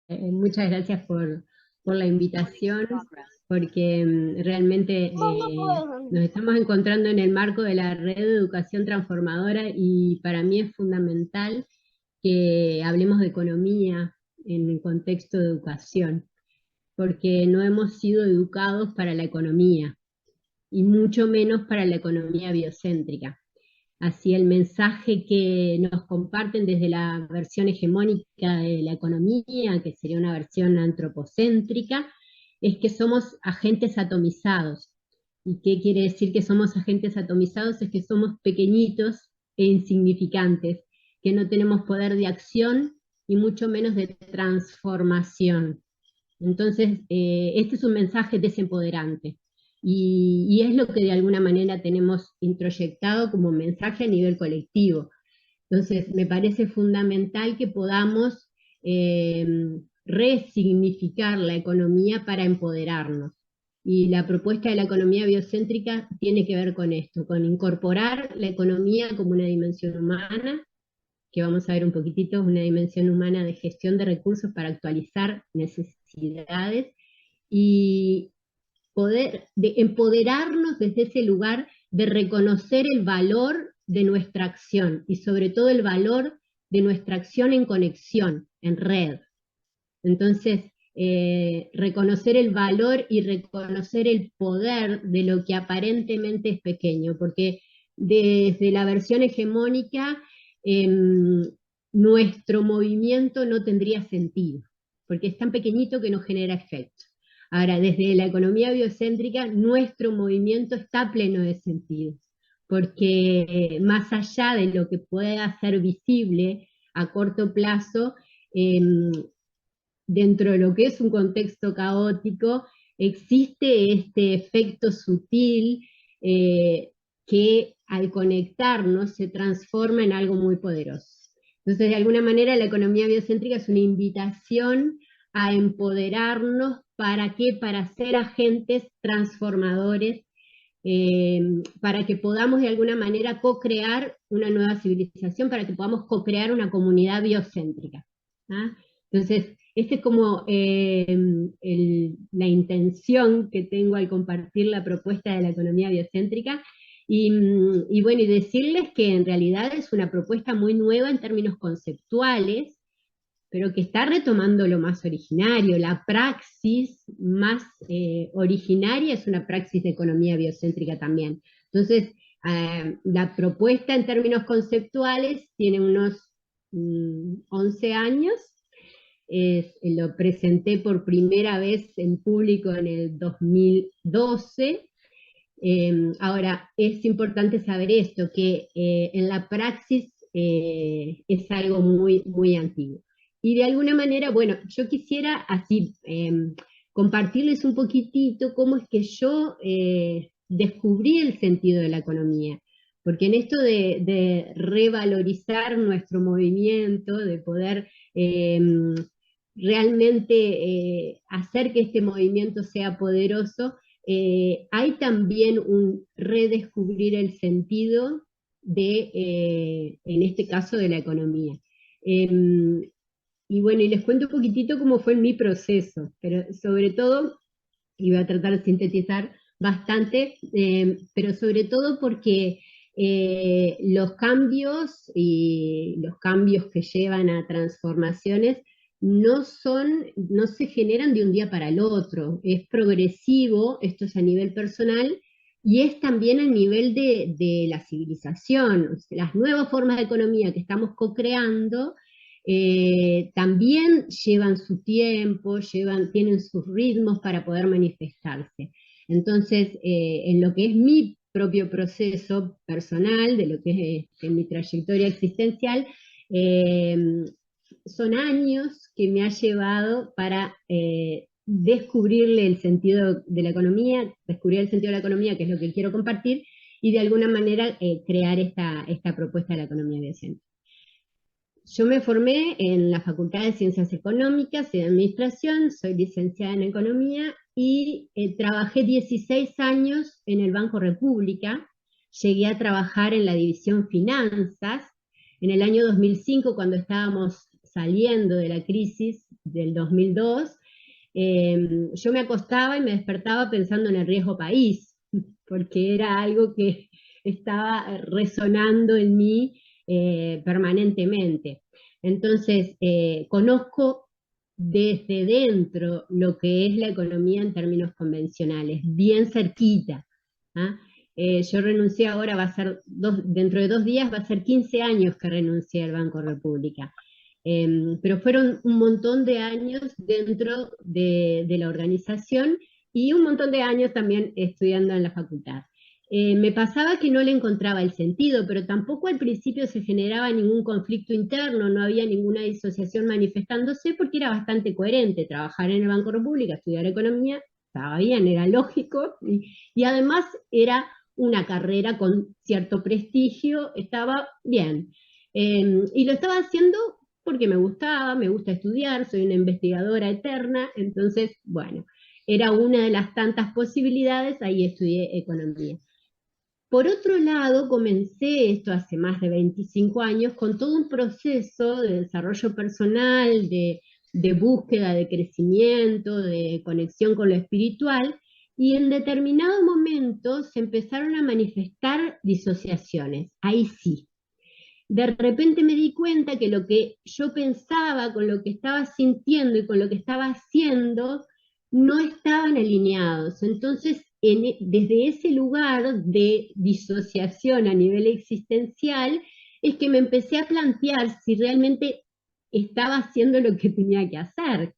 Muchas gracias por la invitación, porque realmente nos estamos encontrando en el marco de la red de educación transformadora y para mí es fundamental que hablemos de economía en el contexto de educación, porque no hemos sido educados para la economía y mucho menos para la economía biocéntrica. Así el mensaje que nos comparten desde la versión hegemónica de la economía, que sería una versión antropocéntrica, es que somos agentes atomizados. ¿Y qué quiere decir que somos agentes atomizados? Es que somos pequeñitos e insignificantes, que no tenemos poder de acción y mucho menos de transformación. Entonces, este es un mensaje desempoderante y es lo que de alguna manera tenemos introyectado como mensaje a nivel colectivo. Entonces, me parece fundamental que podamos eh, resignificar la economía para empoderarnos. Y la propuesta de la economía biocéntrica tiene que ver con esto, con incorporar la economía como una dimensión humana, que vamos a ver un poquitito, una dimensión humana de gestión de recursos para actualizar necesidades y poder empoderarnos desde ese lugar de reconocer el valor de nuestra acción y sobre todo el valor de nuestra acción en conexión, en red. Entonces, reconocer el valor y reconocer el poder de lo que aparentemente es pequeño, porque desde la versión hegemónica, eh, nuestro movimiento no tendría sentido, porque es tan pequeñito que no genera efecto. Ahora, desde la economía biocéntrica, nuestro movimiento está pleno de sentido, porque más allá de lo que pueda ser visible a corto plazo, eh, dentro de lo que es un contexto caótico, existe este efecto sutil que al conectarnos se transforma en algo muy poderoso. Entonces, de alguna manera, la economía biocéntrica es una invitación a empoderarnos. ¿Para qué? Para ser agentes transformadores, para que podamos de alguna manera co-crear una nueva civilización, para que podamos co-crear una comunidad biocéntrica. ¿Ah? Entonces, esta es como la intención que tengo al compartir la propuesta de la economía biocéntrica. Y bueno, y decirles que en realidad es una propuesta muy nueva en términos conceptuales, pero que está retomando lo más originario. La praxis más originaria es una praxis de economía biocéntrica también. Entonces, la propuesta en términos conceptuales tiene unos 11 años. Lo presenté por primera vez en público en el 2012. Ahora, es importante saber esto, que en la praxis es algo muy, muy antiguo. Y de alguna manera, bueno, yo quisiera así compartirles un poquitito cómo es que yo descubrí el sentido de la economía. Porque en esto de revalorizar nuestro movimiento, de poder realmente hacer que este movimiento sea poderoso, hay también un redescubrir el sentido de, en este caso, de la economía. Y bueno, y les cuento un poquitito cómo fue mi proceso, pero sobre todo, y voy a tratar de sintetizar bastante, pero sobre todo porque los cambios y los cambios que llevan a transformaciones no se generan de un día para el otro, es progresivo, esto es a nivel personal, y es también a nivel de la civilización. O sea, las nuevas formas de economía que estamos co-creando también llevan su tiempo, tienen sus ritmos para poder manifestarse. Entonces, en lo que es mi propio proceso personal, de lo que es en mi trayectoria existencial, eh, son años que me ha llevado para descubrirle el sentido de la economía, descubrir el sentido de la economía, que es lo que quiero compartir, y de alguna manera crear esta propuesta de la economía biocéntrica. Yo me formé en la Facultad de Ciencias Económicas y de Administración, soy licenciada en Economía y trabajé 16 años en el Banco República. Llegué a trabajar en la división Finanzas. En el año 2005, cuando estábamos saliendo de la crisis del 2002, yo me acostaba y me despertaba pensando en el riesgo país, porque era algo que estaba resonando en mí permanentemente. Entonces, conozco desde dentro lo que es la economía en términos convencionales, bien cerquita. ¿Ah? Yo renuncié ahora, va a ser dentro de 2 días, va a ser 15 años que renuncié al Banco República. Pero fueron un montón de años dentro de la organización y un montón de años también estudiando en la facultad. Me pasaba que no le encontraba el sentido, pero tampoco al principio se generaba ningún conflicto interno, no había ninguna disociación manifestándose porque era bastante coherente. Trabajar en el Banco República, estudiar economía, estaba bien, era lógico y además era una carrera con cierto prestigio, estaba bien. Y lo estaba haciendo porque me gustaba, me gusta estudiar, soy una investigadora eterna, entonces, bueno, era una de las tantas posibilidades, ahí estudié economía. Por otro lado, comencé esto hace más de 25 años con todo un proceso de desarrollo personal, de búsqueda de crecimiento, de conexión con lo espiritual, y en determinado momento se empezaron a manifestar disociaciones, ahí sí. De repente me di cuenta que lo que yo pensaba, con lo que estaba sintiendo y con lo que estaba haciendo, no estaban alineados. Entonces, desde ese lugar de disociación a nivel existencial, es que me empecé a plantear si realmente estaba haciendo lo que tenía que hacer.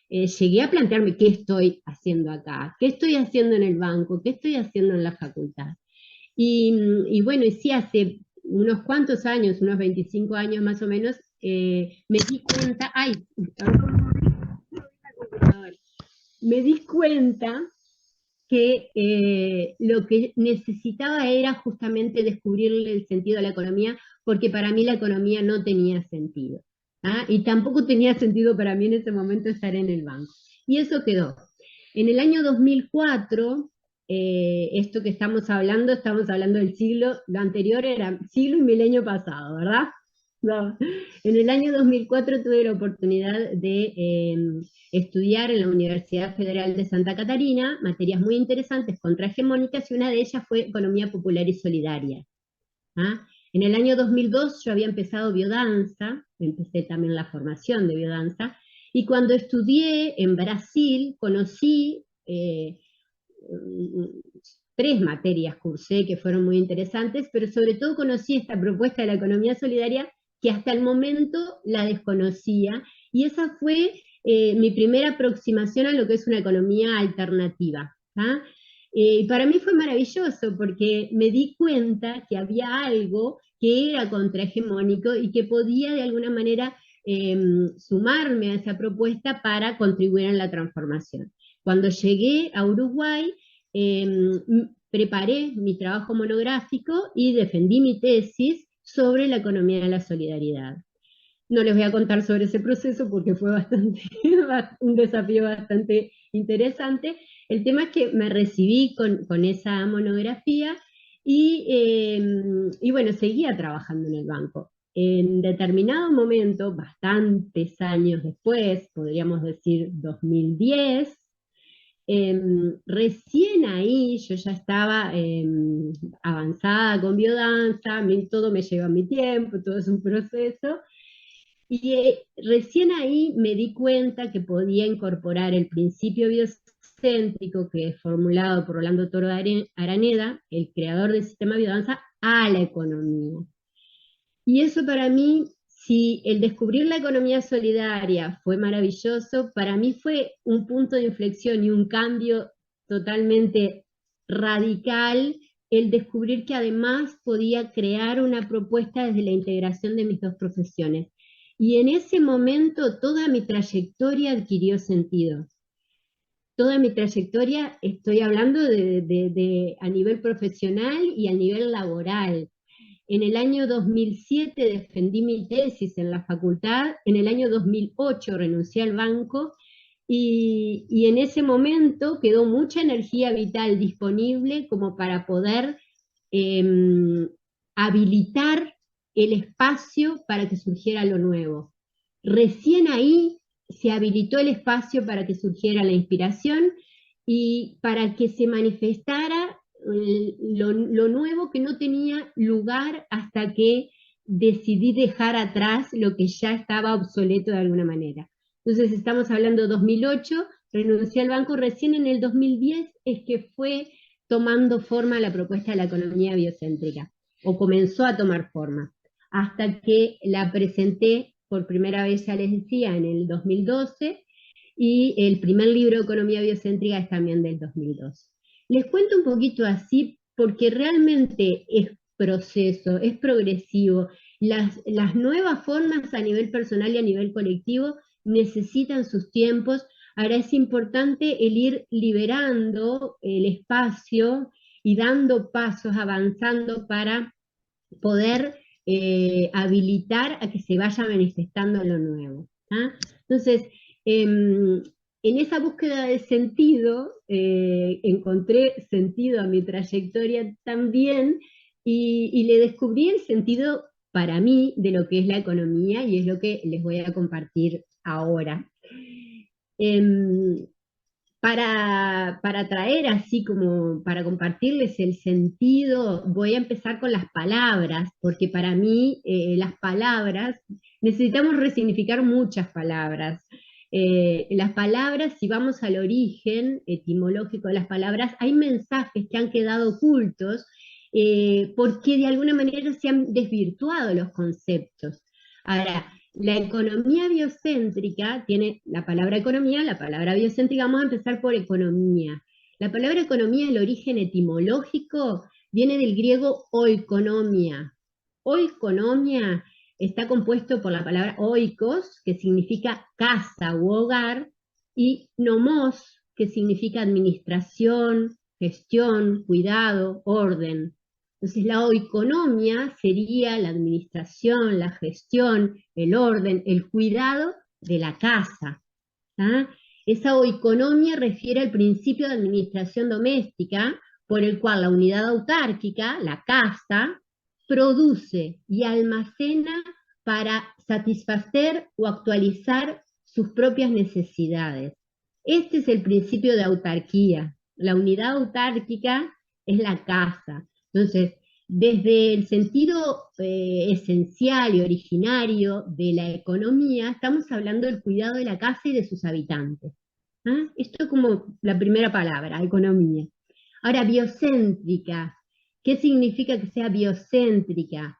Llegué a plantearme qué estoy haciendo acá, qué estoy haciendo en el banco, qué estoy haciendo en la facultad. Y bueno, y sí, hace unos cuantos años, unos 25 años más o menos, me di cuenta, ay, me di cuenta que lo que necesitaba era justamente descubrirle el sentido a la economía, porque para mí la economía no tenía sentido. ¿Ah? Y tampoco tenía sentido para mí en ese momento estar en el banco. Y eso quedó. En el año 2004, esto que estamos hablando del siglo, lo anterior era siglo y milenio pasado, ¿verdad? No. En el año 2004 tuve la oportunidad de estudiar en la Universidad Federal de Santa Catarina materias muy interesantes contrahegemónicas y una de ellas fue Economía Popular y Solidaria. ¿Ah? En el año 2002 yo había empezado biodanza, empecé también la formación de biodanza, y cuando estudié en Brasil conocí 3 materias cursé que fueron muy interesantes, pero sobre todo conocí esta propuesta de la economía solidaria que hasta el momento la desconocía, y esa fue mi primera aproximación a lo que es una economía alternativa. ¿Ah? Para mí fue maravilloso porque me di cuenta que había algo que era contrahegemónico y que podía de alguna manera sumarme a esa propuesta para contribuir en la transformación. Cuando llegué a Uruguay, eh, preparé mi trabajo monográfico y defendí mi tesis sobre la economía de la solidaridad. No les voy a contar sobre ese proceso porque fue bastante, un desafío bastante interesante. El tema es que me recibí con esa monografía y bueno, seguía trabajando en el banco. En determinado momento, bastantes años después, podríamos decir 2010, recién ahí yo ya estaba avanzada con biodanza, todo me lleva mi tiempo, todo es un proceso, y recién ahí me di cuenta que podía incorporar el principio biocéntrico que es formulado por Rolando Toro Araneda, el creador del sistema biodanza, a la economía. Y eso para mí, si el descubrir la economía solidaria fue maravilloso, para mí fue un punto de inflexión y un cambio totalmente radical el descubrir que además podía crear una propuesta desde la integración de mis dos profesiones. Y en ese momento toda mi trayectoria adquirió sentido. Toda mi trayectoria, estoy hablando a nivel profesional y a nivel laboral. En el año 2007 defendí mi tesis en la facultad, en el año 2008 renuncié al banco y en ese momento quedó mucha energía vital disponible como para poder habilitar el espacio para que surgiera lo nuevo. recién ahí se habilitó el espacio para que surgiera la inspiración y para que se manifestara lo nuevo que no tenía lugar hasta que decidí dejar atrás lo que ya estaba obsoleto de alguna manera. Entonces estamos hablando de 2008, renuncié al banco, recién en el 2010 es que fue tomando forma la propuesta de la economía biocéntrica, o comenzó a tomar forma, hasta que la presenté por primera vez, ya les decía, en el 2012, y el primer libro de economía biocéntrica es también del 2012. Les cuento un poquito así porque realmente es proceso, es progresivo. Las nuevas formas a nivel personal y a nivel colectivo necesitan sus tiempos. Ahora es importante el ir liberando el espacio y dando pasos, avanzando para poder habilitar a que se vaya manifestando lo nuevo. ¿Ah? Entonces, en esa búsqueda de sentido, encontré sentido a mi trayectoria también y le descubrí el sentido para mí de lo que es la economía y es lo que les voy a compartir ahora. Em, para traer así como, para compartirles el sentido, voy a empezar con las palabras, porque para mí las palabras, necesitamos resignificar muchas palabras. Las palabras, si vamos al origen etimológico de las palabras, hay mensajes que han quedado ocultos porque de alguna manera se han desvirtuado los conceptos. Ahora, la economía biocéntrica tiene la palabra economía, la palabra biocéntrica, vamos a empezar por economía. La palabra economía, el origen etimológico, viene del griego oikonomia. Oikonomia está compuesto por la palabra oikos, que significa casa u hogar, y nomos, que significa administración, gestión, cuidado, orden. Entonces la oikonomia sería la administración, la gestión, el orden, el cuidado de la casa. ¿Ah? Esa oikonomia refiere al principio de administración doméstica, por el cual la unidad autárquica, la casa, produce y almacena para satisfacer o actualizar sus propias necesidades. Este es el principio de autarquía. La unidad autárquica es la casa. Entonces, desde el sentido esencial y originario de la economía, estamos hablando del cuidado de la casa y de sus habitantes. ¿Ah? Esto es como la primera palabra, economía. Ahora, biocéntrica. ¿Qué significa que sea biocéntrica?